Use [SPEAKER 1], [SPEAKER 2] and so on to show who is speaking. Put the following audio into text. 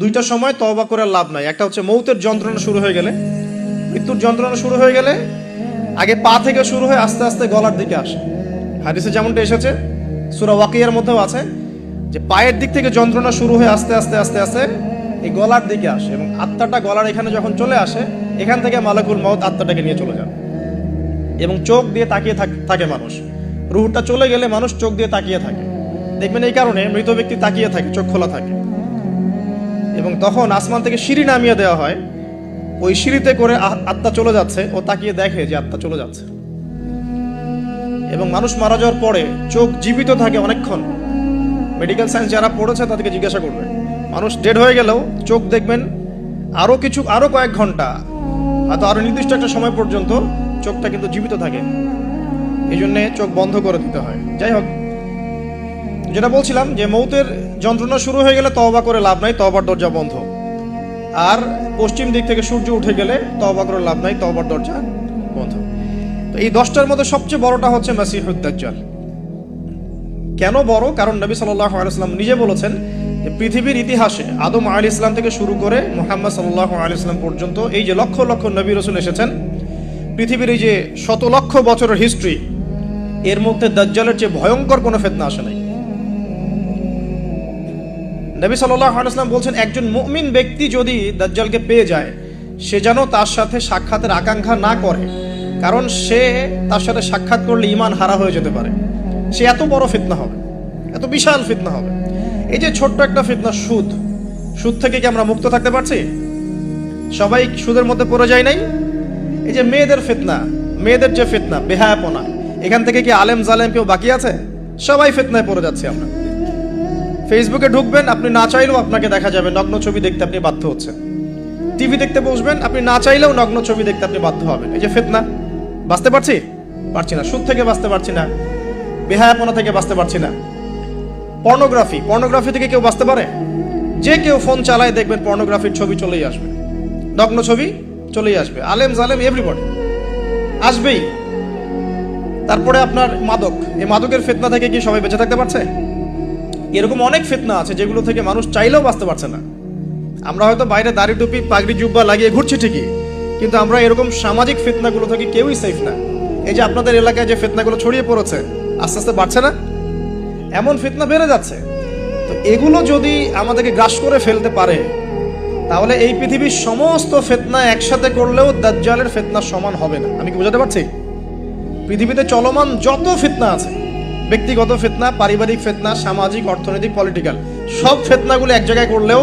[SPEAKER 1] দুইটা সময় তওবা করে লাভ নাই। একটা হচ্ছে মৌতের যন্ত্রণা শুরু হয়ে গেলে, মৃত্যুর যন্ত্রণা শুরু হয়ে গেলে আগে পা থেকে শুরু হয়ে আস্তে আস্তে গলার দিকে আসে। হাদিসে যেমনটা এসেছে, সূরা ওয়াকিয়ার মধ্যেও আছে যে পায়ের দিক থেকে যন্ত্রণা শুরু হয়ে আস্তে আস্তে আস্তে আস্তে এই গলার দিকে আসে, এবং আত্মাটা গলার এখানে যখন চলে আসে, এখান থেকে মালাকুল মউত আত্মাটাকে নিয়ে চলে যান। এবং চোখ দিয়ে তাকিয়ে থাকে মানুষ। রুহটা চলে গেলে মানুষ চোখ দিয়ে তাকিয়ে থাকে, দেখবেন এই কারণে মৃত ব্যক্তি তাকিয়ে থাকে, চোখ খোলা থাকে। এবং তখন আসমান থেকে সিঁড়ি নামিয়ে দেওয়া হয়, ওই সিঁড়িতে করে আত্মা চলে যাচ্ছে, ও তাকিয়ে দেখে যে আত্মা চলে যাচ্ছে। এবং মানুষ মারা যাওয়ার পরে চোখ জীবিত থাকে অনেকক্ষণ। মেডিকেল সায়েন্স যারা পড়েছে তাদেরকে জিজ্ঞাসা করবে, মানুষ ডেড হয়ে গেলেও চোখ দেখবেন আরো কয়েক ঘন্টা, হয়তো আরো নির্দিষ্ট একটা সময় পর্যন্ত চোখটা কিন্তু জীবিত থাকে। এই জন্যে চোখ বন্ধ করে দিতে হয়। যাই হোক, যেটা বলছিলাম যে মৌতের যন্ত্রণা শুরু হয়ে গেলে তওবা করে লাভ নাই, তওবার দরজা বন্ধ। আর পশ্চিম দিক থেকে সূর্য উঠে গেলে তওবা করে লাভ নাই, তওবার দরজা বন্ধ। তো এই 10টার মধ্যে সবচেয়ে বড়টা হচ্ছে মাসিহুদ দাজ্জাল। কেন বড়? কারণ নবী সাল্লাল্লাহু আলাইহি ওয়াসাল্লাম নিজে বলেছেন যে পৃথিবীর ইতিহাসে আদম আলাইহিস সালাম থেকে শুরু করে মুহাম্মদ সাল্লাল্লাহু আলাইহি ওয়াসাল্লাম পর্যন্ত এই যে লক্ষ লক্ষ নবী রাসূল এসেছেন, পৃথিবীর এই যে শত লক্ষ বছরের হিস্ট্রি, এর মধ্যে দাজ্জালের চেয়ে ভয়ঙ্কর কোনো ফিতনা আসে নাই। নবী সাল্লাল্লাহু আলাইহি ওয়াসাল্লাম বলছেন, একজন মুমিন ব্যক্তি যদি দাজ্জালকে পেয়ে যায়, সে যেন তার সাথে সাক্ষাতের আকাঙ্ক্ষা না করে, কারণ সে তার সাথে সাক্ষাৎ করলে ঈমান হারা হয়ে যেতে পারে। সে এত বড় ফিতনা হবে, এত বিশাল ফিতনা হবে। এই যে ছোট্ট একটা ফিতনা সুদ থেকে কি আমরা মুক্ত থাকতে পারছি? সবাই সুদের মধ্যে পড়ে যায় নাই? এই যে মেয়েদের ফিতনা, মেয়েদের যে ফিতনা, বেহায়াপনা, এখান থেকে কি আলেম জালেম কেউ বাকি আছে? সবাই ফিতনায় পড়ে যাচ্ছে আমরা। ফেসবুকে ঢুকবেন, আপনি না চাইলেও আপনাকে দেখা যাবে নগ্ন ছবি দেখতে আপনি বাধ্য হচ্ছেন। টিভি দেখতে বসবেন, আপনি না চাইলেও নগ্ন ছবি দেখতে আপনি বাধ্য হবেন। এই যে ফিতনা, বাঁচতে পারছি না, সুদ থেকে বাঁচতে পারছি না, বেহায়াপনা থেকে বাঁচতে পারছি না। পর্নোগ্রাফি থেকে কেউ বাঁচতে পারে? যে কেউ ফোন চালায় দেখবেন পর্নোগ্রাফির ছবি চলেই আসবে, নগ্ন ছবি চলেই আসবে। আলেম জালেম এভরিবডি আসবেই। তারপরে আপনার মাদক, এই মাদকের ফিতনা থেকে কি সবাই বেঁচে থাকতে পারছে? এরকম অনেক ফিতনা আছে যেগুলো থেকে মানুষ চাইলেও বাঁচতে পারছে না। আমরা হয়তো বাইরে দাড়ি টুপি পাগড়ি জুব্বা লাগিয়ে ঘুরছি ঠিকই, কিন্তু আমরা এরকম সামাজিক ফিতনাগুলো থেকে কেউই সেফ না। এই যে আপনাদের এলাকায় যে ফিতনাগুলো ছড়িয়ে পড়েছে, আস্তে আস্তে বাড়ছে না? এমন ফিতনা বেড়ে যাচ্ছে। তো এগুলো যদি আমাদেরকে গ্রাস করে ফেলতে পারে, তাহলে এই পৃথিবীর সমস্ত ফিতনা একসাথে করলেও দাজ্জালের ফিতনা সমান হবে না। আমি কি বোঝাতে পারছি? পৃথিবীতে চলমান যত ফিতনা আছে, ব্যক্তিগত ফিতনা, পারিবারিক ফিতনা, সামাজিক, অর্থনৈতিক, পলিটিক্যাল, সব ফিতনাগুলো এক জায়গায় করলেও